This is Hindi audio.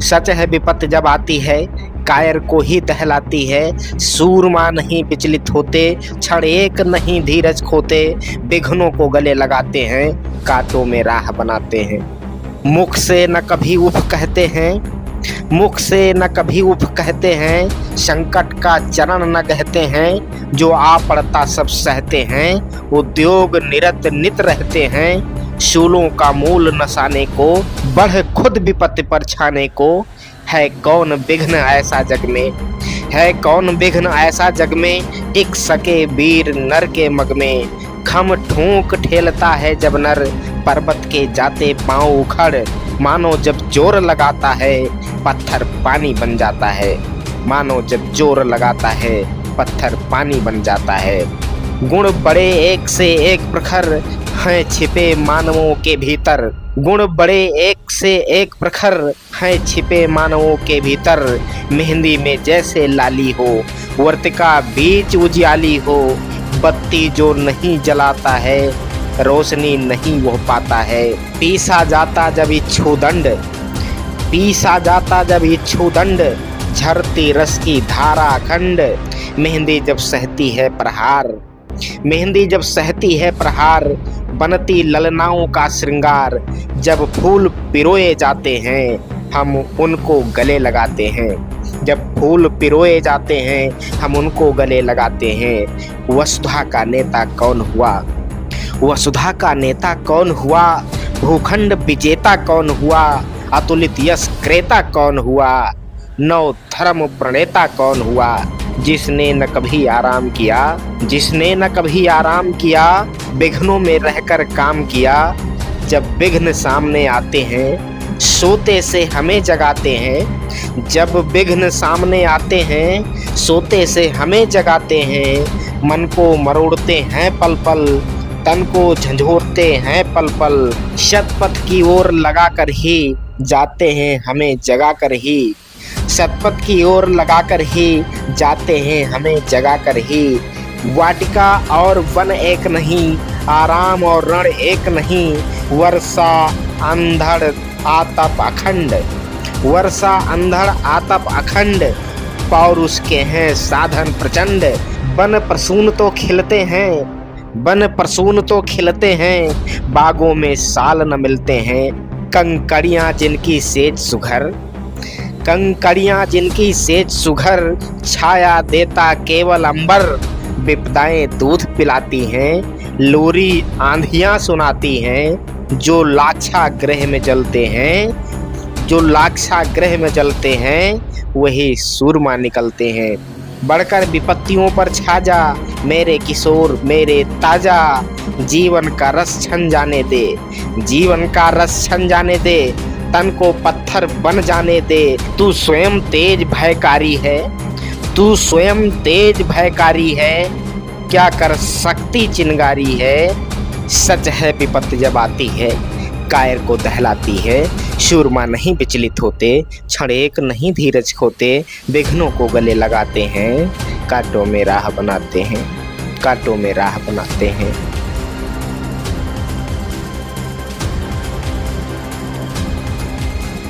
सच है विपत्ति जब आती है कायर को ही दहलाती है। सूरमा नहीं विचलित होते, क्षण एक नहीं धीरज खोते। विघ्नों को गले लगाते हैं, कांटों में राह बनाते हैं। मुख से न कभी उफ कहते हैं, मुख से न कभी उफ कहते हैं। संकट का चरण न कहते हैं, जो आ पड़ता सब सहते हैं। उद्योग निरत नित रहते हैं, शूलों का मूल नसाने को। बढ़ खुद विपत्ति पर छाने को, है कौन विघ्न ऐसा जग में। है कौन विघ्न ऐसा जग में, टिक सके वीर नर के मग में। खम ठूंक ठेलता है जब नर, पर्वत के जाते पांव उखड़। मानो जब जोर लगाता है, पत्थर पानी बन जाता है। मानो जब जोर लगाता है, पत्थर पानी बन जाता है। गुण बड़े एक से एक प्रखर, हैं छिपे मानवों के भीतर। गुण बड़े एक से एक प्रखर, हैं छिपे मानवों के भीतर। मेहंदी में जैसे लाली हो, वर्तिका बीच उजियाली हो। बत्ती जो नहीं जलाता है, रोशनी नहीं वो पाता है। पीसा जाता जब इच्छुदंड, पीसा जाता जब इच्छुदंड। झरती रस की धारा अखंड, मेहंदी जब सहती है प्रहार। मेहंदी जब सहती है प्रहार, बनती ललनाओं का श्रृंगार। जब फूल पिरोए जाते हैं, हम उनको गले लगाते हैं। जब फूल पिरोए जाते हैं, हम उनको गले लगाते हैं। वसुधा का नेता कौन हुआ, वसुधा का नेता कौन हुआ। भूखंड विजेता कौन हुआ, अतुलित यश क्रेता कौन हुआ। नव धर्म प्रणेता कौन हुआ, जिसने न कभी आराम किया। जिसने न कभी आराम किया, विघ्नों में रहकर काम किया। जब विघ्न सामने आते हैं, सोते से हमें जगाते हैं। जब विघ्न सामने आते हैं, सोते से हमें जगाते हैं। मन को मरोड़ते हैं पल पल, तन को झंझोरते हैं पल पल। शतपथ की ओर लगा कर ही जाते हैं हमें जगा कर ही। शतपथ की ओर लगाकर ही जाते हैं हमें जगा कर ही। वाटिका और वन एक नहीं, आराम और रण एक नहीं। वर्षा अंधड़ आतप अखंड, वर्षा अंधड़ आतप अखंड। पौरुष के हैं साधन प्रचंड, वन प्रसून तो खिलते हैं। वन प्रसून तो खिलते हैं, बागों में साल न मिलते हैं। कंकड़ियाँ जिनकी सेज सुघर, कंकड़ियाँ जिनकी सेज सुघर। छाया देता केवल अंबर, विपदाएं दूध पिलाती हैं। लोरी आंधियाँ सुनाती हैं, जो लाक्षा ग्रह में जलते हैं। जो लाक्षा ग्रह में जलते हैं, वही सूरमा निकलते हैं। बढ़कर विपत्तियों पर छा जा, मेरे किशोर मेरे ताजा। जीवन का रस छन जाने दे, जीवन का रस छन जाने दे। तन को पत्थर बन जाने दे। तू स्वयं तेज भयकारी है, तू स्वयं तेज भयकारी है। क्या कर सकती चिंगारी है। सच है विपत्ति जब आती है, कायर को दहलाती है। शूरमा नहीं विचलित होते, क्षण एक नहीं धीरज खोते। विघ्नों को गले लगाते हैं, कांटों में राह बनाते हैं। कांटों में राह बनाते हैं।